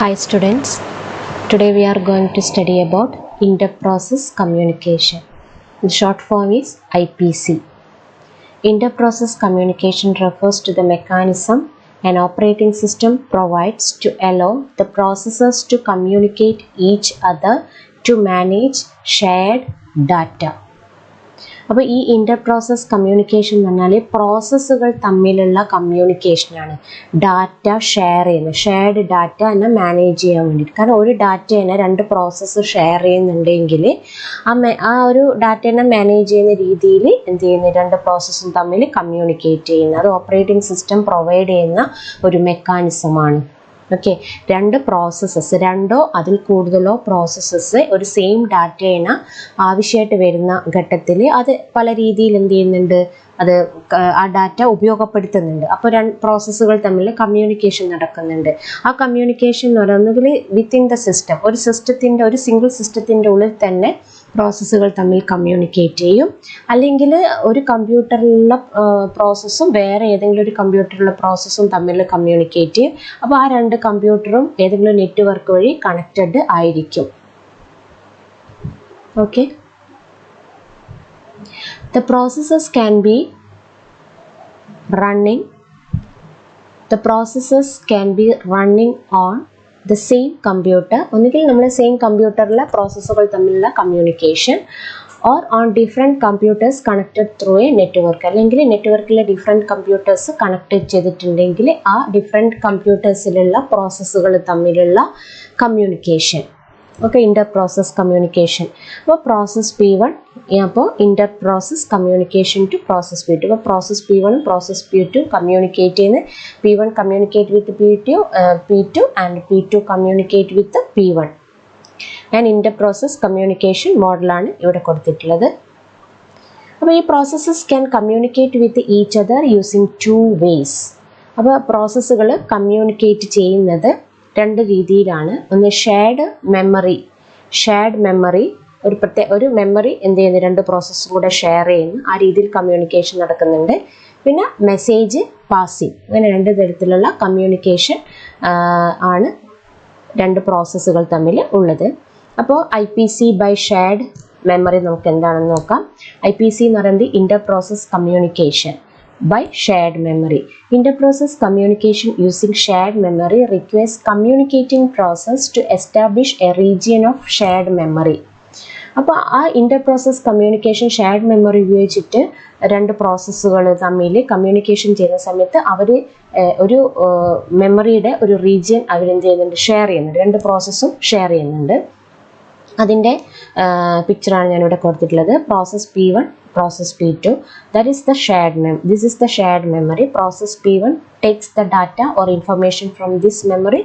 Hi students, today we are going to study about interprocess communication. The short form is IPC. Interprocess communication refers to the mechanism an operating system provides to allow the processes to communicate each other to manage shared data. അപ്പോൾ ഈ ഇൻ്റർപ്രോസസ് communication എന്ന് പറഞ്ഞാൽ പ്രോസസ്സുകൾ തമ്മിലുള്ള കമ്മ്യൂണിക്കേഷനാണ്. Data share ചെയ്യുന്നത്, shared data തന്നെ manage ചെയ്യാൻ വേണ്ടിയിട്ട്. കാരണം ഒരു ഡാറ്റ തന്നെ രണ്ട് പ്രോസസ്സ് ഷെയർ ചെയ്യുന്നുണ്ടെങ്കിൽ ആ ഒരു ഡാറ്റ തന്നെ മാനേജ് ചെയ്യുന്ന രീതിയിൽ എന്ത് ചെയ്യുന്നു, രണ്ട് പ്രോസസ്സും തമ്മിൽ കമ്മ്യൂണിക്കേറ്റ് ചെയ്യുന്നത്. അത് ഓപ്പറേറ്റിംഗ് സിസ്റ്റം പ്രൊവൈഡ് ചെയ്യുന്ന ഒരു മെക്കാനിസമാണ്. ഓക്കെ, രണ്ട് പ്രോസസ്സസ്, രണ്ടോ അതിൽ കൂടുതലോ പ്രോസസ്സസ് ഒരു സെയിം ഡാറ്റയാണ് ആവശ്യമായിട്ട് വരുന്ന ഘട്ടത്തിൽ അത് പല രീതിയിൽ എന്ത് ചെയ്യുന്നുണ്ട്, അത് ആ ഡാറ്റ ഉപയോഗപ്പെടുത്തുന്നുണ്ട്. അപ്പോൾ രണ്ട് പ്രോസസ്സുകൾ തമ്മിൽ കമ്മ്യൂണിക്കേഷൻ നടക്കുന്നുണ്ട്. ആ കമ്മ്യൂണിക്കേഷൻ എന്ന് പറയുന്നത് വിത്തിൻ ദ സിസ്റ്റം, ഒരു സിസ്റ്റത്തിൻ്റെ, ഒരു സിംഗിൾ സിസ്റ്റത്തിൻ്റെ ഉള്ളിൽ തന്നെ പ്രോസസ്സുകൾ തമ്മിൽ കമ്മ്യൂണിക്കേറ്റ് ചെയ്യും. അല്ലെങ്കിൽ ഒരു കമ്പ്യൂട്ടറിലുള്ള പ്രോസസ്സും വേറെ ഏതെങ്കിലും ഒരു കമ്പ്യൂട്ടറിലുള്ള പ്രോസസ്സും തമ്മിൽ കമ്മ്യൂണിക്കേറ്റ് ചെയ്യും. അപ്പോൾ ആ രണ്ട് കമ്പ്യൂട്ടറും ഏതെങ്കിലും നെറ്റ്വർക്ക് വഴി കണക്റ്റഡ് ആയിരിക്കും. Okay, the processes can be running on the same computer. ഒന്നുകിൽ നമ്മൾ സെയിം കമ്പ്യൂട്ടറിലെ പ്രോസസ്സുകൾ തമ്മിലുള്ള communication, or on different computers connected through A network. അല്ലെങ്കിൽ നെറ്റ്വർക്കിലെ ഡിഫറെൻറ്റ് കമ്പ്യൂട്ടേഴ്സ് കണക്ട് ചെയ്തിട്ടുണ്ടെങ്കിൽ ആ ഡിഫറെൻറ്റ് കമ്പ്യൂട്ടേഴ്സിലുള്ള പ്രോസസ്സുകൾ തമ്മിലുള്ള communication. Okay, inter process communication. അപ്പോൾ പ്രോസസ് P1, അപ്പോൾ inter process communication to process P2. അപ്പോൾ process P1 process P2 communicate ചെയ്യുന്നത്. P1 communicate with P2 and P2 communicate with P1. ഞാൻ ഇൻ്റർ പ്രോസസ് കമ്മ്യൂണിക്കേഷൻ മോഡലാണ് ഇവിടെ കൊടുത്തിട്ടുള്ളത്. അപ്പോൾ ഈ processes can communicate with each other using 2 ways. അപ്പോൾ പ്രോസസ്സുകൾ കമ്മ്യൂണിക്കേറ്റ് ചെയ്യുന്നത് രണ്ട് രീതിയിലാണ്. ഒന്ന് ഷെയർഡ് മെമ്മറി, ഒരു മെമ്മറി എന്ത് ചെയ്യുന്നു, രണ്ട് പ്രോസസ്സും കൂടെ ഷെയർ ചെയ്യുന്നു, ആ രീതിയിൽ കമ്മ്യൂണിക്കേഷൻ നടക്കുന്നുണ്ട്. പിന്നെ മെസ്സേജ് പാസിംഗ്, അങ്ങനെ രണ്ട് തരത്തിലുള്ള കമ്മ്യൂണിക്കേഷൻ ആണ് രണ്ട് പ്രോസസ്സുകൾ തമ്മിൽ ഉള്ളത്. അപ്പോൾ IPC ബൈ ഷെയർഡ് മെമ്മറി നമുക്ക് എന്താണെന്ന് നോക്കാം. IPC എന്ന് പറയുന്നത് inter process communication by shared memory. Interprocess communication using shared memory requires communicating process to establish a region of shared memory. അപ്പോൾ ആ ഇൻ്റർപ്രോസസ് കമ്മ്യൂണിക്കേഷൻ ഷെയർഡ് മെമ്മറി ഉപയോഗിച്ചിട്ട് രണ്ട് പ്രോസസ്സുകൾ തമ്മിൽ കമ്മ്യൂണിക്കേഷൻ ചെയ്യുന്ന സമയത്ത് അവർ ഒരു മെമ്മറിയുടെ ഒരു റീജിയൻ അവരെന്ത് ചെയ്യുന്നുണ്ട്, ഷെയർ ചെയ്യുന്നുണ്ട്. രണ്ട് പ്രോസസ്സും ഷെയർ ചെയ്യുന്നുണ്ട്. അതിൻ്റെ പിക്ചറാണ് ഞാനിവിടെ കൊടുത്തിട്ടുള്ളത്. Process P1 process P2, this is the shared memory. Process P1 takes the data or information from this memory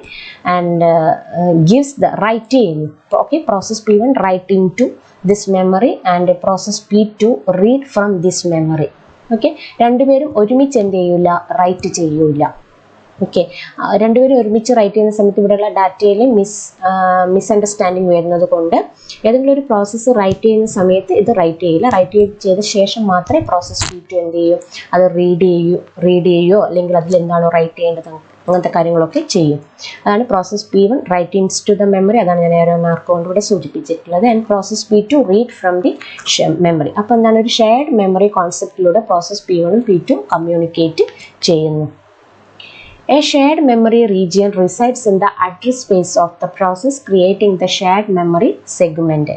and gives the writing. Okay, process P1 write into this memory and process P2 read from this memory. Okay, രണ്ടുപേരും ഒരുമിച്ച് എന്ത് ചെയ്യൂല, right ചെയ്യൂല. Okay, രണ്ടുപേരും ഒരുമിച്ച് right ചെയ്യുന്ന സമയത്ത് ഇവിടെയുള്ള ഡാറ്റയിൽ മിസ്അണ്ടർസ്റ്റാൻഡിങ് വരുന്നത് കൊണ്ട് ഏതെങ്കിലും ഒരു പ്രോസസ്സ് റൈറ്റ് ചെയ്യുന്ന സമയത്ത് ഇത് റൈറ്റ് ചെയ്യില്ല. റൈറ്റ് ചെയ്ത ശേഷം മാത്രമേ പ്രോസസ് P2 എന്ത് ചെയ്യൂ, അത് റീഡ് ചെയ്യുകയോ അല്ലെങ്കിൽ അതിൽ എന്താണോ റൈറ്റ് ചെയ്യേണ്ടത് അങ്ങനത്തെ കാര്യങ്ങളൊക്കെ ചെയ്യും. അതാണ് process P1 writes to the memory, അതാണ് ഞാൻ ഏറെ മാർക്ക് കൊണ്ട് ഇവിടെ സൂചിപ്പിച്ചിട്ടുള്ളത്. And process P2 read from the memory. അപ്പോൾ എന്താണ്, ഒരു ഷെയർഡ് മെമ്മറി കോൺസെപ്റ്റിലൂടെ പ്രോസസ് P1 P2 കമ്മ്യൂണിക്കേറ്റ് ചെയ്യുന്നു. A shared memory region resides in the address space of the process creating the shared memory segment.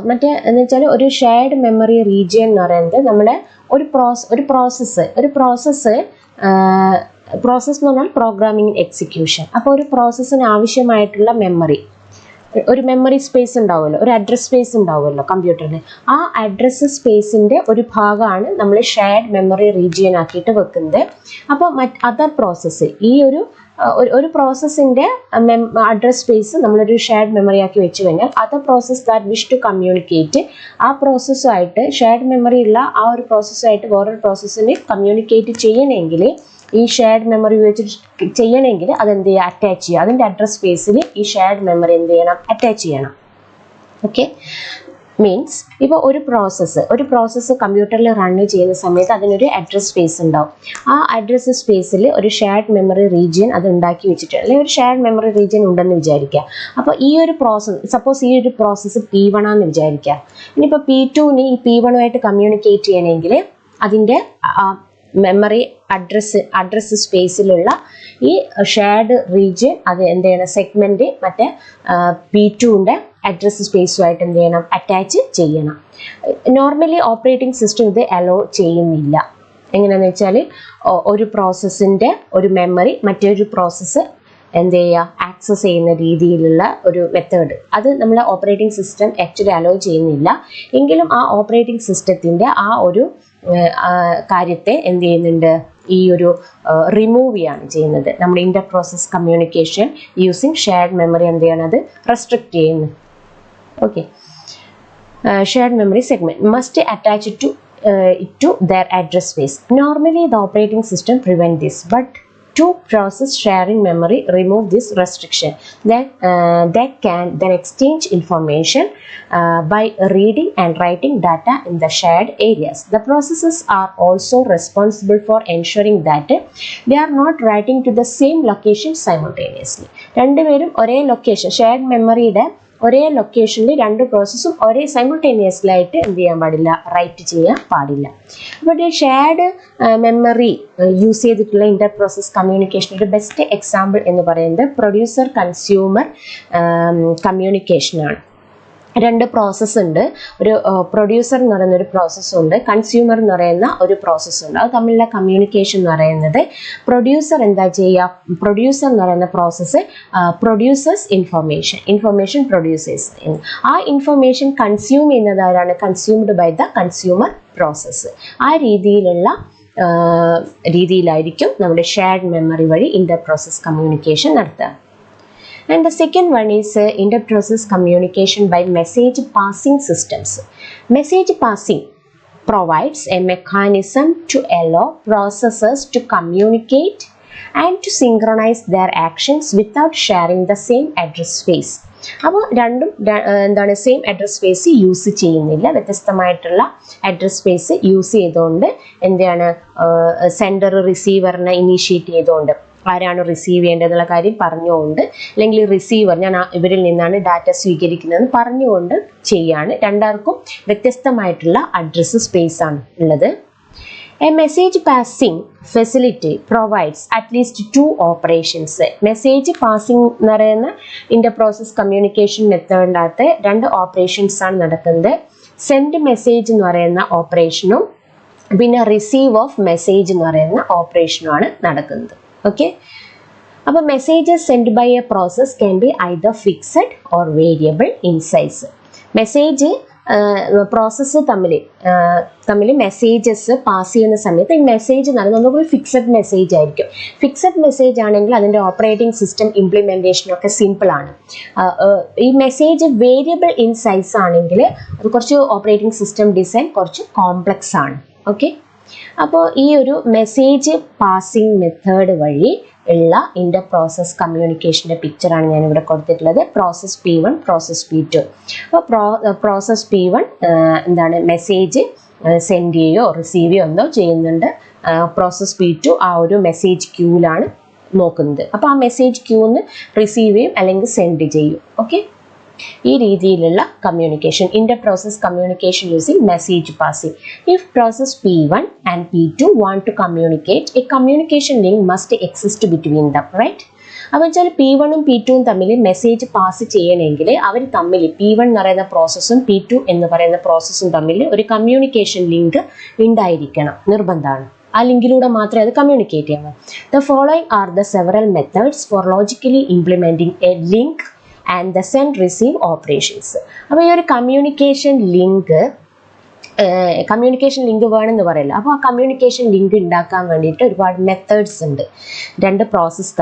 മറ്റേ എന്ന് വെച്ചാൽ ഒരു ഷെയർഡ് മെമ്മറി റീജിയൻ എന്ന് പറയുന്നത് നമ്മളെ ഒരു പ്രോസസ്സ് എന്ന് പറഞ്ഞാൽ പ്രോഗ്രാമിംഗ് എക്സിക്യൂഷൻ. അപ്പോൾ ഒരു പ്രോസസ്സിന് ആവശ്യമായിട്ടുള്ള ഒരു മെമ്മറി സ്പേസ് ഉണ്ടാവുമല്ലോ, ഒരു അഡ്രസ് സ്പേസ് ഉണ്ടാവുമല്ലോ കമ്പ്യൂട്ടറിൽ. ആ അഡ്രസ് സ്പേസിൻ്റെ ഒരു ഭാഗമാണ് നമ്മൾ ഷെയർഡ് മെമ്മറി റീജിയൻ ആക്കിയിട്ട് വെക്കുന്നത്. അപ്പോൾ അതർ പ്രോസസ്സ്, ഈ ഒരു പ്രോസസ്സിൻ്റെ അഡ്രസ് സ്പേസ് നമ്മളൊരു ഷെയർഡ് മെമ്മറി ആക്കി വെച്ച് കഴിഞ്ഞാൽ other process that wish to communicate, ആ പ്രോസസ്സുമായിട്ട് ഷെയർഡ് മെമ്മറി ഉള്ള ആ ഒരു പ്രോസസ്സായിട്ട് വേറൊരു പ്രോസസ്സിന് കമ്മ്യൂണിക്കേറ്റ് ചെയ്യണമെങ്കിൽ, ഈ ഷെയർഡ് മെമ്മറി ഉപയോഗിച്ച് ചെയ്യണമെങ്കിൽ അതെന്ത് ചെയ്യുക, അറ്റാച്ച് ചെയ്യുക. അതിൻ്റെ അഡ്രസ് സ്പേസിൽ ഈ ഷെയർഡ് മെമ്മറി എന്ത് ചെയ്യണം, അറ്റാച്ച് ചെയ്യണം. ഓക്കെ, മീൻസ് ഇപ്പോൾ ഒരു പ്രോസസ്സ് കമ്പ്യൂട്ടറിൽ റൺ ചെയ്യുന്ന സമയത്ത് അതിനൊരു അഡ്രസ് സ്പേസ് ഉണ്ടാവും. ആ അഡ്രസ് സ്പേസിൽ ഒരു ഷെയർഡ് മെമ്മറി റീജിയൻ അത് ഉണ്ടാക്കി വെച്ചിട്ട്, അല്ലെങ്കിൽ ഒരു ഷെയർഡ് മെമ്മറി റീജിയൻ ഉണ്ടെന്ന് വിചാരിക്കുക. അപ്പോൾ ഈ ഒരു സപ്പോസ് ഈ ഒരു പ്രോസസ്സ് P1 ആണെന്ന് വിചാരിക്കുക. ഇനിയിപ്പോൾ P2ന് ഈ P1 കമ്മ്യൂണിക്കേറ്റ് ചെയ്യണമെങ്കിൽ അതിൻ്റെ മെമ്മറി അഡ്രസ് സ്പേസിലുള്ള ഈ ഷെയർഡ് റീജിയൻ അത് എന്ത് ചെയ്യണം, സെഗ്മെന്റ് മറ്റേ P2ന്റെ അഡ്രസ് സ്പേസുമായിട്ട് എന്ത് ചെയ്യണം, അറ്റാച്ച് ചെയ്യണം. നോർമലി ഓപ്പറേറ്റിംഗ് സിസ്റ്റം ഇത് അലോ ചെയ്യുന്നില്ല. എങ്ങനെയാണെന്ന് വെച്ചാൽ ഒരു പ്രോസസ്സിൻ്റെ ഒരു മെമ്മറി മറ്റൊരു പ്രോസസ്സ് എന്ത് ചെയ്യുക, ആക്സസ് ചെയ്യുന്ന രീതിയിലുള്ള ഒരു മെത്തേഡ് അത് നമ്മളെ ഓപ്പറേറ്റിംഗ് സിസ്റ്റം ആക്ച്വലി അലോ ചെയ്യുന്നില്ല. എങ്കിലും ആ ഓപ്പറേറ്റിംഗ് സിസ്റ്റത്തിൻ്റെ ആ ഒരു കാര്യത്തെ എന്ത് ചെയ്യുന്നുണ്ട്, ഈ ഒരു റിമൂവ് ചെയ്യാണ് ചെയ്യുന്നത്. നമ്മൾ Inter process communication using shared memory എന്ത് ചെയ്യണം, അത് റെസ്ട്രിക്ട് ചെയ്യുന്നു. Okay, shared memory segment must attach to their address space. Normally the operating system prevent this, but two process sharing memory remove this restriction. That can then exchange information by reading and writing data in the shared areas. The processes are also responsible for ensuring that they are not writing to the same location simultaneously. രണ്ടുപേരും ഒരേ location, shared മെമ്മറിയുടെ ഒരേ ലൊക്കേഷനിൽ രണ്ട് പ്രോസസ്സും ഒരേ simultaneously ആയിട്ട് എന്ത് ചെയ്യാൻ പാടില്ല, റൈറ്റ് ചെയ്യാൻ പാടില്ല. അപ്പോൾ ഈ ഷെയർഡ് മെമ്മറി യൂസ് ചെയ്തിട്ടുള്ള ഇന്റർ പ്രോസസ് കമ്മ്യൂണിക്കേഷൻ്റെ ബെസ്റ്റ് എക്സാമ്പിൾ എന്ന് പറയുന്നത് പ്രൊഡ്യൂസർ കൺസ്യൂമർ കമ്മ്യൂണിക്കേഷനാണ്. രണ്ട് പ്രോസസ്സ് ഉണ്ട്. ഒരു പ്രൊഡ്യൂസർ എന്ന് പറയുന്ന ഒരു പ്രോസസ്സുണ്ട്, കൺസ്യൂമർ എന്ന് പറയുന്ന ഒരു പ്രോസസ്സുണ്ട്. അത് തമ്മിലുള്ള കമ്മ്യൂണിക്കേഷൻ എന്ന് പറയുന്നത് പ്രൊഡ്യൂസർ എന്താ ചെയ്യുക, പ്രൊഡ്യൂസർ എന്ന് പറയുന്ന പ്രോസസ്സ് പ്രൊഡ്യൂസേഴ്സ് ഇൻഫർമേഷൻ പ്രൊഡ്യൂസേഴ്സ്. ആ ഇൻഫർമേഷൻ കൺസ്യൂം ചെയ്യുന്നത് ആരാണ്, consumed by the consumer process. ആ രീതിയിലായിരിക്കും നമ്മുടെ ഷെയർഡ് മെമ്മറി വഴി ഇന്റർ പ്രോസസ് കമ്മ്യൂണിക്കേഷൻ നടത്തുക. And the second one is inter-process communication by message passing systems. Message passing provides a mechanism to allow processes to communicate and to synchronize their actions without sharing the same address space. അപ്പോൾ രണ്ടും എന്താണ്, same address space use ചെയ്യുന്നില്ല, വ്യത്യസ്തമായിട്ടുള്ള address space use ചെയ്തുകൊണ്ട് എന്താണ്, sender റിസീവറിനെ initiate ചെയ്തുകൊണ്ട് ആരാണ് receive ചെയ്യേണ്ടതെന്നുള്ള കാര്യം പറഞ്ഞുകൊണ്ട്, അല്ലെങ്കിൽ റിസീവർ ഞാൻ ഇവരിൽ നിന്നാണ് ഡാറ്റ സ്വീകരിക്കുന്നതെന്ന് പറഞ്ഞുകൊണ്ട് ചെയ്യാണ്. രണ്ടാർക്കും വ്യത്യസ്തമായിട്ടുള്ള അഡ്രസ് സ്പേസ് ആണ് ഉള്ളത്. A message passing facility provides at least two operations. Message passing എന്ന് പറയുന്ന ഇന്റർ പ്രോസസ് കമ്മ്യൂണിക്കേഷൻ മെത്തേഡിനകത്ത് രണ്ട് ഓപ്പറേഷൻസ് ആണ് നടക്കുന്നത്. സെൻഡ് മെസ്സേജ് എന്ന് പറയുന്ന ഓപ്പറേഷനും പിന്നെ റിസീവ് ഓഫ് മെസ്സേജ് എന്ന് പറയുന്ന ഓപ്പറേഷനുമാണ് നടക്കുന്നത്. ഓക്കെ, അപ്പോൾ messages send by a process can be either fixed or variable in size. Message process തമ്മിൽ മെസ്സേജസ് പാസ് ചെയ്യുന്ന സമയത്ത് ഈ മെസ്സേജ് എന്ന് പറയുന്നത് ഒന്നുകൂടി ഫിക്സഡ് മെസ്സേജ് ആയിരിക്കും. ഫിക്സഡ് മെസ്സേജ് ആണെങ്കിൽ അതിൻ്റെ ഓപ്പറേറ്റിംഗ് സിസ്റ്റം ഇംപ്ലിമെൻറ്റേഷനൊക്കെ സിമ്പിളാണ്. ഈ മെസ്സേജ് വേരിയബിൾ ഇൻ സൈസ് ആണെങ്കിൽ അത് കുറച്ച് ഓപ്പറേറ്റിംഗ് സിസ്റ്റം ഡിസൈൻ കുറച്ച് കോംപ്ലക്സ് ആണ്. ഓക്കെ, അപ്പോൾ ഈ ഒരു മെസ്സേജ് പാസിംഗ് മെത്തേഡ് വഴി ഉള്ള ഇന്റർ പ്രോസസ് കമ്മ്യൂണിക്കേഷൻ്റെ പിക്ചറാണ് ഞാനിവിടെ കൊടുത്തിട്ടുള്ളത്. Process P1, process P2. അപ്പോൾ പ്രോസസ് P1 എന്താണ്, മെസ്സേജ് സെൻഡ് ചെയ്യുകയോ റിസീവ് ചെയ്യുകയോ എന്തോ ചെയ്യുന്നുണ്ട്. പ്രോസസ് P2 ആ ഒരു മെസ്സേജ് ക്യൂവിലാണ് നോക്കുന്നത്. അപ്പോൾ ആ മെസ്സേജ് ക്യൂന്ന് റിസീവ് ചെയ്യും അല്ലെങ്കിൽ സെൻഡ് ചെയ്യും. ഓക്കെ, ഈ രീതിയിലുള്ള communication, Inter process communication using message passing. If process P1 and P2 want to communicate, a communication link must exist between them, right? അപ്പോൾ വെച്ചാൽ P1 ഉം P2 ഉം തമ്മിൽ മെസ്സേജ് പാസ് ചെയ്യണമെങ്കിൽ അവർ തമ്മിൽ P1 എന്ന് പറയുന്ന പ്രോസസ്സും P2 എന്ന് പറയുന്ന പ്രോസസ്സും തമ്മിൽ ഒരു കമ്മ്യൂണിക്കേഷൻ ലിങ്ക് ഉണ്ടായിരിക്കണം, നിർബന്ധമാണ്. ആ ലിങ്കിലൂടെ മാത്രമേ അത് കമ്മ്യൂണിക്കേറ്റ് ചെയ്യാവൂ. The following are the several methods for logically implementing a link and the send receive operations. അപ്പോൾ ഈ ഒരു കമ്മ്യൂണിക്കേഷൻ ലിങ്ക് വേണമെന്ന് പറയില്ല. അപ്പോൾ ആ കമ്മ്യൂണിക്കേഷൻ ലിങ്ക് ഉണ്ടാക്കാൻ വേണ്ടിയിട്ട് ഒരുപാട് മെത്തേഡ്സ് ഉണ്ട്. രണ്ട് പ്രോസസ്സ്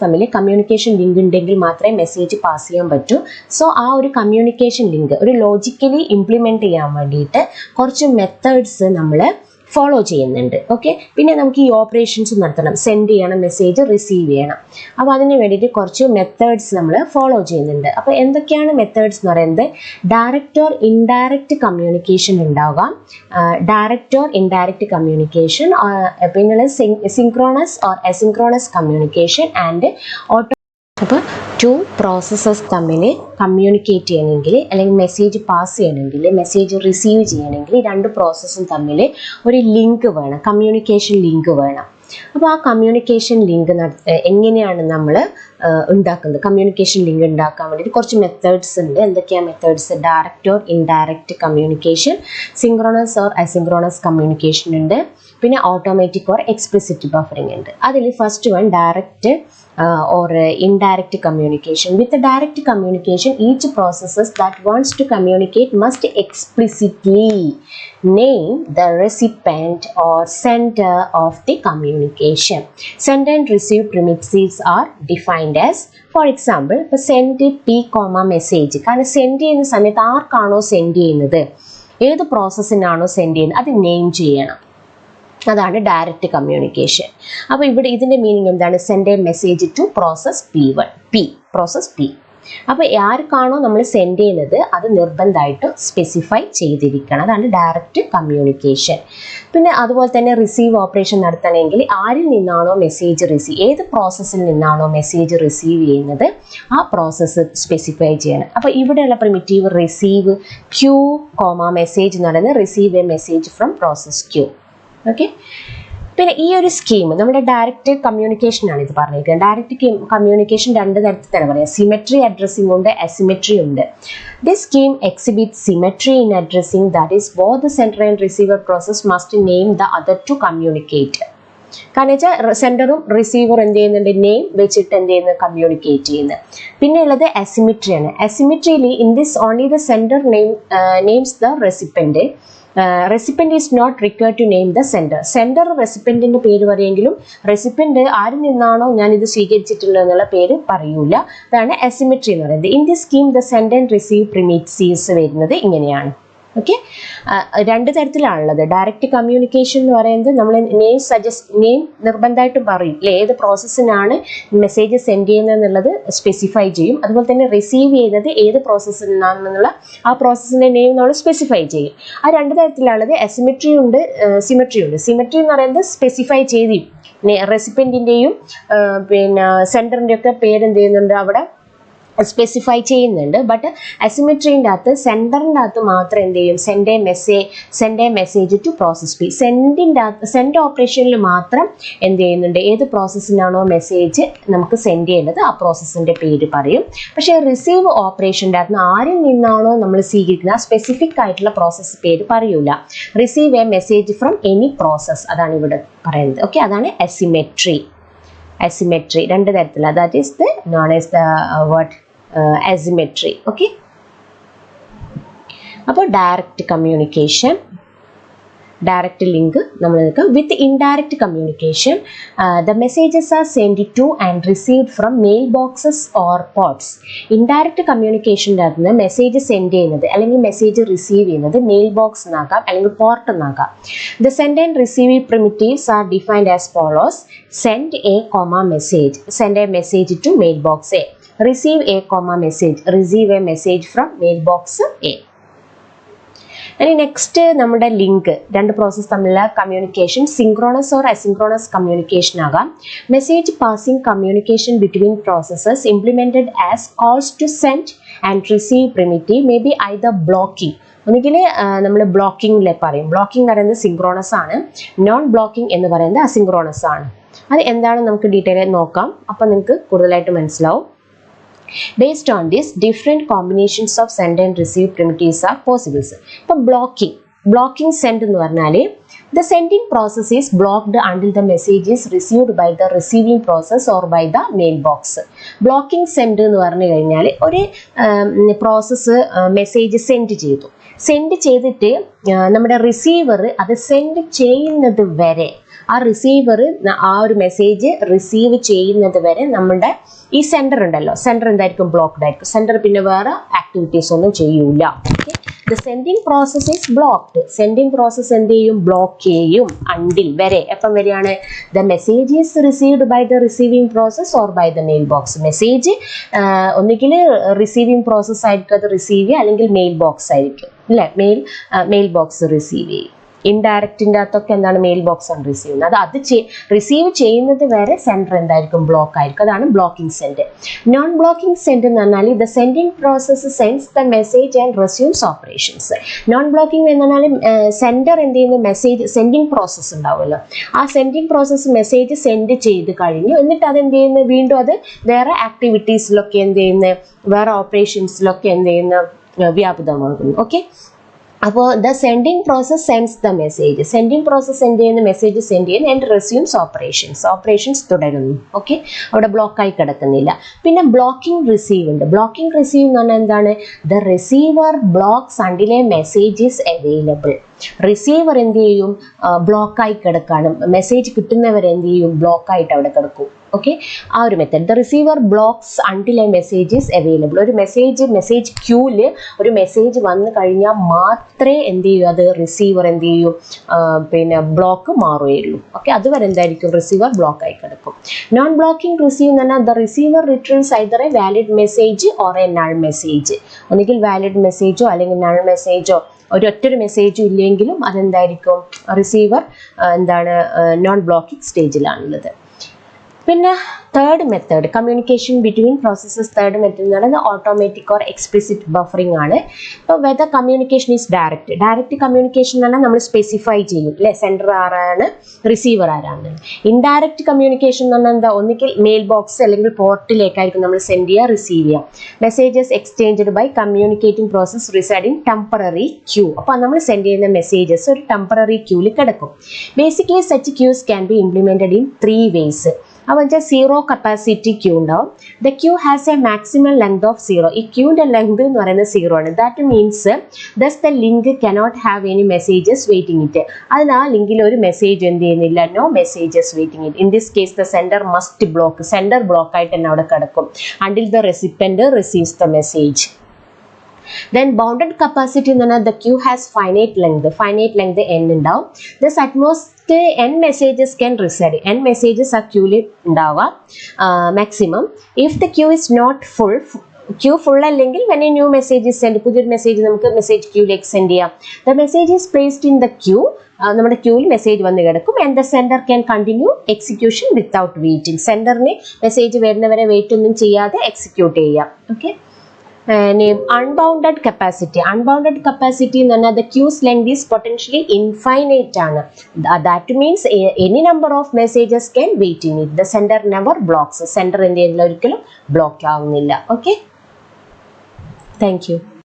തമ്മിൽ കമ്മ്യൂണിക്കേഷൻ ലിങ്ക് ഉണ്ടെങ്കിൽ മാത്രമേ മെസ്സേജ് പാസ് ചെയ്യാൻ പറ്റൂ. സോ ആ ഒരു കമ്മ്യൂണിക്കേഷൻ ലിങ്ക് ഒരു ലോജിക്കലി ഇംപ്ലിമെൻറ്റ് ചെയ്യാൻ വേണ്ടിയിട്ട് കുറച്ച് മെത്തേഡ്സ് നമ്മൾ ഫോളോ ചെയ്യുന്നുണ്ട്. ഓക്കെ, പിന്നെ നമുക്ക് ഈ ഓപ്പറേഷൻസ് നടത്തണം, സെൻഡ് ചെയ്യണം, മെസ്സേജ് റിസീവ് ചെയ്യണം. അപ്പോൾ അതിന് വേണ്ടിയിട്ട് കുറച്ച് മെത്തേഡ്സ് നമ്മൾ ഫോളോ ചെയ്യുന്നുണ്ട്. അപ്പോൾ എന്തൊക്കെയാണ് മെത്തേഡ്സ് എന്ന് പറയുന്നത്? ഡയറക്റ്റ് ഓർ ഇൻഡയറക്റ്റ് കമ്മ്യൂണിക്കേഷൻ ഉണ്ടാകാം, ഡയറക്റ്റ് ഓർ ഇൻഡയറക്റ്റ് കമ്മ്യൂണിക്കേഷൻ, പിന്നെ synchronous or asynchronous communication and auto. അപ്പോൾ ടു പ്രോസസ്സസ് തമ്മിൽ കമ്മ്യൂണിക്കേറ്റ് ചെയ്യണമെങ്കിൽ അല്ലെങ്കിൽ മെസ്സേജ് പാസ് ചെയ്യണമെങ്കിൽ, മെസ്സേജ് റിസീവ് ചെയ്യണമെങ്കിൽ രണ്ട് പ്രോസസ്സും തമ്മിൽ ഒരു ലിങ്ക് വേണം, കമ്മ്യൂണിക്കേഷൻ ലിങ്ക് വേണം. അപ്പോൾ ആ കമ്മ്യൂണിക്കേഷൻ ലിങ്ക് എങ്ങനെയാണ് നമ്മൾ ഉണ്ടാക്കുന്നത്? കമ്മ്യൂണിക്കേഷൻ ലിങ്ക് ഉണ്ടാക്കാൻ വേണ്ടിയിട്ട് കുറച്ച് മെത്തേഡ്സ് ഉണ്ട്. എന്തൊക്കെയാണ് methods? Direct or indirect communication, synchronous or asynchronous communication ഉണ്ട്, പിന്നെ ഓട്ടോമാറ്റിക് ഓർ എക്സ്പ്ലിസിറ്റ് ബഫറിംഗ് ഉണ്ട്. അതിൽ first one direct or indirect communication. With the direct communication, each processes that wants to communicate must explicitly name the recipient or sender of the communication. Send and receive primitives are defined as, for example, send p message. കാരണം send ചെയ്യുന്ന സമയത്ത് ആർക്കാണോ send ചെയ്യുന്നത്, ഏത് പ്രോസസ്സിനാണോ send ചെയ്യുന്നത്, അത് name ചെയ്യണം. അതാണ് ഡയറക്റ്റ് കമ്മ്യൂണിക്കേഷൻ. അപ്പോൾ ഇവിടെ ഇതിൻ്റെ മീനിങ് എന്താണ്? Send a message to process P, process P. അപ്പോൾ ആർക്കാണോ നമ്മൾ സെൻഡ് ചെയ്യുന്നത് അത് നിർബന്ധമായിട്ടും സ്പെസിഫൈ ചെയ്തിരിക്കണം. അതാണ് ഡയറക്റ്റ് കമ്മ്യൂണിക്കേഷൻ. പിന്നെ അതുപോലെ തന്നെ റിസീവ് ഓപ്പറേഷൻ നടത്തണമെങ്കിൽ ആരിൽ നിന്നാണോ മെസ്സേജ് ഏത് പ്രോസസ്സിൽ നിന്നാണോ മെസ്സേജ് റിസീവ് ചെയ്യുന്നത് ആ പ്രോസസ്സ് സ്പെസിഫൈ ചെയ്യണം. അപ്പോൾ ഇവിടെയുള്ള പ്രിമിറ്റീവ് റിസീവ് ക്യൂ മെസ്സേജ് എന്ന് പറയുന്നത് receive a message from process Q. Okay, പിന്നെ ഈ ഒരു സ്കീം നമ്മുടെ ഡയറക്റ്റ് കമ്മ്യൂണിക്കേഷൻ ആണ് ഇത് പറഞ്ഞിരിക്കുന്നത്. ഡയറക്റ്റ് കമ്മ്യൂണിക്കേഷൻ രണ്ട് തരത്തിൽ തന്നെ പറയാം. സിമെട്രി അഡ്രസ്സിംഗ് ഉണ്ട്, അസിമെട്രി ഉണ്ട്. This scheme exhibit symmetry in addressing, that is both the sender and receiver process must name the other to communicate. കാരണം വെച്ചാൽ സെൻഡറും റിസീവറും എന്ത് ചെയ്യുന്നുണ്ട്? നെയിം വെച്ചിട്ട് എന്ത് ചെയ്യുന്നത്? കമ്മ്യൂണിക്കേറ്റ് ചെയ്യുന്നത്. പിന്നെ ഉള്ളത് അസിമെട്രി ആണ്. അസിമെട്രിയിൽ in this only the sender names the recipient. Recipient is not required to name the sender. Sender റെസിപ്പൻറ്റിൻ്റെ പേര് പറയുമെങ്കിലും റെസിപ്പൻറ്റ് ആരിൽ നിന്നാണോ ഞാനിത് സ്വീകരിച്ചിട്ടുള്ളത് എന്നുള്ള പേര് പറയൂല. അതാണ് അസിമെട്രി എന്ന് പറയുന്നത്. In this scheme the send and receive primitives വരുന്നത് ഇങ്ങനെയാണ്. ഓക്കെ, രണ്ട് തരത്തിലാണുള്ളത്. ഡയറക്റ്റ് കമ്മ്യൂണിക്കേഷൻ എന്ന് പറയുന്നത് നമ്മൾ നെയിം നിർബന്ധമായിട്ടും പറയും അല്ലെ, ഏത് പ്രോസസ്സിനാണ് മെസ്സേജ് സെൻഡ് ചെയ്യുന്നത് എന്നുള്ളത് സ്പെസിഫൈ ചെയ്യും. അതുപോലെ തന്നെ റിസീവ് ചെയ്യുന്നത് ഏത് പ്രോസസ്സിൽ നിന്നാണെന്നുള്ള ആ പ്രോസസ്സിന്റെ നെയിം നമ്മൾ സ്പെസിഫൈ ചെയ്യും. ആ രണ്ട് തരത്തിലുള്ളത് അസിമെട്രി ഉണ്ട്, സിമെട്രി ഉണ്ട്. സിമെട്രി എന്ന് പറയുന്നത് സ്പെസിഫൈ ചെയ്ത് റെസിപ്പൻറ്റിൻ്റെയും പിന്നെ സെൻഡറിൻ്റെ ഒക്കെ പേര് എന്ത് ചെയ്യുന്നുണ്ട് അവിടെ സ്പെസിഫൈ ചെയ്യുന്നുണ്ട്. ബട്ട് അസിമെട്രീൻ്റെ അകത്ത് സെൻഡറിൻ്റെ അകത്ത് മാത്രം എന്ത് ചെയ്യും? Send a message to process P. Send ഓപ്പറേഷനിൽ മാത്രം എന്ത് ചെയ്യുന്നുണ്ട്? ഏത് പ്രോസസ്സിനാണോ മെസ്സേജ് നമുക്ക് സെൻഡ് ചെയ്യേണ്ടത് ആ പ്രോസസ്സിൻ്റെ പേര് പറയും. പക്ഷേ റിസീവ് ഓപ്പറേഷൻ്റെ അകത്ത് ആരിൽ നിന്നാണോ നമ്മൾ സ്വീകരിക്കുന്നത് ആ സ്പെസിഫിക് ആയിട്ടുള്ള പ്രോസസ്സ് പേര് പറയൂല. Receive a message from any process, അതാണ് ഇവിടെ പറയുന്നത്. ഓക്കെ, അതാണ് അസിമെട്രി. രണ്ട് തരത്തിലുള്ള, that is the known as the what asymmetry. Okay, അപ്പോൾ ഡയറക്റ്റ് കമ്മ്യൂണിക്കേഷൻ, ഡയറക്റ്റ് ലിങ്ക് നമ്മൾ എടുക്കാം. With indirect communication the messages are send to and received from mail boxes or ports. Indirect കമ്മ്യൂണിക്കേഷൻ്റെ അകത്ത് നിന്ന് message send ചെയ്യുന്നത് അല്ലെങ്കിൽ message receive ചെയ്യുന്നത് mail box എന്നാകാം അല്ലെങ്കിൽ പോർട്ട് എന്നാകാം. The send and receive primitives are defined as follows. Send a message, send a message to mail box A. Receive a message, receive a message from mailbox A. ഇനി next നമ്മുടെ ലിങ്ക്, രണ്ട് process തമ്മിലുള്ള communication synchronous or asynchronous communication ആകാം. Message passing communication between processes implemented as calls to send and receive primitive may be either blocking. ഒന്നുകിൽ നമ്മൾ ബ്ലോക്കിംഗിലെ പറയും. Blocking എന്ന് പറയുന്നത് സിങ്ക്രോണസ് ആണ്, നോൺ ബ്ലോക്കിംഗ് എന്ന് പറയുന്നത് അസിങ്ക്രോണസ് ആണ്. അത് എന്താണെന്ന് നമുക്ക് ഡീറ്റെയിൽ ആയി നോക്കാം. അപ്പം നിങ്ങൾക്ക് കൂടുതലായിട്ട് മനസ്സിലാവും. Based on this, different combinations of send and receive primitives are possible. ഇപ്പോൾ blocking send എന്ന് പറഞ്ഞാൽ the sending process is blocked until the message is received by the receiving process or by the mailbox. Blocking send എന്ന് പറഞ്ഞു കഴിഞ്ഞാൽ ഒരു process message send ചെയ്തിട്ട് നമ്മുടെ receiver അത് സെൻഡ് ചെയ്യുന്നത് വരെ ആ റിസീവർ ആ ഒരു മെസ്സേജ് റിസീവ് ചെയ്യുന്നത് വരെ നമ്മുടെ ഈ സെൻഡർ ഉണ്ടല്ലോ, സെൻഡർ എന്തായിരിക്കും, ബ്ലോക്ക്ഡ് ആയിരിക്കും. സെൻഡർ പിന്നെ വേറെ ആക്ടിവിറ്റീസ് ഒന്നും ചെയ്യൂല. Okay, the sending process is blocked. Sending process എന്ത് ചെയ്യും, ബ്ലോക്ക് ചെയ്യും അണ്ടിൽ വരെ. എപ്പം വരെയാണ്, the message is received by the receiving process or by the mail box. Message ഒന്നുകിൽ റിസീവിംഗ് പ്രോസസ് ആയിരിക്കും അത് റിസീവ് ചെയ്യുക, അല്ലെങ്കിൽ മെയിൽ ബോക്സ് ആയിരിക്കും അല്ലെ, മെയിൽ ബോക്സ് റിസീവ് ചെയ്യും. ഇൻഡയറക്റ്റിൻ്റെ അകത്തൊക്കെ എന്താണ്, മെയിൽ ബോക്സ് ആണ് റിസീവ് ചെയ്യുന്നത്. അത് റിസീവ് ചെയ്യുന്നത് വരെ സെൻഡർ എന്തായിരിക്കും, ബ്ലോക്ക് ആയിരിക്കും. അതാണ് blocking send. Non blocking send എന്ന് പറഞ്ഞാൽ the sending process sends the message and resumes operations. Non blocking എന്ന് പറഞ്ഞാൽ സെൻഡർ എന്ത് ചെയ്യുന്നു, മെസ്സേജ് സെൻഡിങ് പ്രോസസ്സ് ഉണ്ടാവുമല്ലോ, ആ സെൻഡിങ് പ്രോസസ്സ് മെസ്സേജ് സെൻഡ് ചെയ്ത് കഴിഞ്ഞു, എന്നിട്ട് അത് എന്ത് ചെയ്യുന്നു, വീണ്ടും അത് വേറെ ആക്ടിവിറ്റീസിലൊക്കെ എന്ത് ചെയ്യുന്നു, വേറെ ഓപ്പറേഷൻസിലൊക്കെ എന്ത് ചെയ്യുന്നു, വ്യാപൃതമാകുന്നു. ഓക്കെ, അപ്പോൾ the sending process sends the message, sending process send ചെയ്യുന്ന മെസ്സേജ് സെൻഡ് ചെയ്യുന്നു, ആൻഡ് റെസ്യൂംസ് ഓപ്പറേഷൻസ് തുടരുന്നു. ഓക്കെ, അവിടെ ബ്ലോക്കായി കിടക്കുന്നില്ല. പിന്നെ ബ്ലോക്കിംഗ് റിസീവ് ഉണ്ട്. ബ്ലോക്കിംഗ് റിസീവ് എന്ന് പറഞ്ഞാൽ എന്താണ്, the receiver blocks until a message is available. Receiver എന്ത് ചെയ്യും, ബ്ലോക്കായി കിടക്കാണ്, മെസ്സേജ് കിട്ടുന്നവരെ എന്ത് ചെയ്യും, ബ്ലോക്കായിട്ട് അവിടെ കിടക്കും. ഓക്കെ, ആ ഒരു method. The receiver blocks until a message is available. ഒരു മെസ്സേജ് ക്യൂല് ഒരു മെസ്സേജ് വന്നു കഴിഞ്ഞാൽ മാത്രമേ എന്ത് ചെയ്യൂ, അത് റിസീവർ എന്ത് ചെയ്യൂ, പിന്നെ ബ്ലോക്ക് മാറുകയുള്ളൂ. ഓക്കെ, അതുവരെ എന്തായിരിക്കും, റിസീവർ ബ്ലോക്ക് ആയി കിടക്കും. നോൺ ബ്ലോക്കിംഗ് റിസീവ് എന്ന് പറഞ്ഞാൽ the receiver returns either A valid message or A null message. ഒന്നുകിൽ വാലിഡ് മെസ്സേജോ അല്ലെങ്കിൽ നൾ മെസ്സേജോ, ഒരൊറ്റൊരു മെസ്സേജും ഇല്ലെങ്കിലും അതെന്തായിരിക്കും, റിസീവർ എന്താണ്, നോൺ ബ്ലോക്കിംഗ് സ്റ്റേജിലാണുള്ളത്. പിന്നെ third method, communication between processes. Third method എന്ന് പറയുന്നത് ഓട്ടോമാറ്റിക് ഓർ എക്സ്പ്ലിസിറ്റ് ബഫറിംഗ് ആണ്. ഇപ്പോൾ whether communication is direct communication എന്ന് പറഞ്ഞാൽ നമ്മൾ സ്പെസിഫൈ ചെയ്യും അല്ലെ, സെൻഡർ ആരാണ്, റിസീവർ ആരാണ്. ഇൻഡയറക്റ്റ് കമ്മ്യൂണിക്കേഷൻ എന്ന് പറഞ്ഞാൽ എന്താ, ഒന്നുകിൽ മെയിൽ ബോക്സ് അല്ലെങ്കിൽ പോർട്ടിലേക്കായിരിക്കും നമ്മൾ സെൻഡ് ചെയ്യുക, റിസീവ് ചെയ്യുക. Messages exchanged by communicating process residing temporary queue. അപ്പോൾ നമ്മൾ സെൻഡ് ചെയ്യുന്ന മെസ്സേജസ് ഒരു ടെമ്പററി ക്യൂവിൽ കിടക്കും. Basically such queues can be implemented in 3 ways. അപ്പോൾ സീറോ കപ്പാസിറ്റി ക്യൂ ഉണ്ടാവും. The queue has a maximum length of 0. ഈ ക്യൂവിൻ്റെ ലെങ്ത് എന്ന് പറയുന്നത് 0 ആണ്. That means thus the link cannot have any messages waiting it. അതിന് ആ ലിങ്കിൽ ഒരു മെസ്സേജ് എന്ത് ചെയ്യുന്നില്ല, no messages waiting it. In this case the sender must block. Sender block ആയിട്ട് തന്നെ അവിടെ കിടക്കും until the recipient receives the message. Then bounded capacity എന്ന് പറഞ്ഞാൽ the queue has finite length n ഉണ്ടാവും. Thus at most n messages can reside. n messages ആ queueൽ ഉണ്ടാവുക maximum. If the queue is not full, queue full അല്ലെങ്കിൽ when a new message is sent, പുതിയൊരു message നമുക്ക് message ക്യൂയിലേക്ക് send ചെയ്യാം. The message is placed in the queue. നമ്മുടെ ക്യൂവിൽ message വന്ന് കിടക്കും. And the sender can continue execution without waiting. സെൻഡറിന് message വരുന്നവരെ വെയിറ്റ് ഒന്നും ചെയ്യാതെ എക്സിക്യൂട്ട് ചെയ്യാം. ഓക്കെ, അൺബൗണ്ടഡ് കപ്പാസിറ്റി എന്ന് പറഞ്ഞാൽ the queue's length is potentially infinite ആണ്. That means any number of messages can wait in it. The sender never blocks. Sender എന്ത് ചെയ്യുന്നില്ല, ഒരിക്കലും ബ്ലോക്ക് ആവുന്നില്ല. Okay, thank U.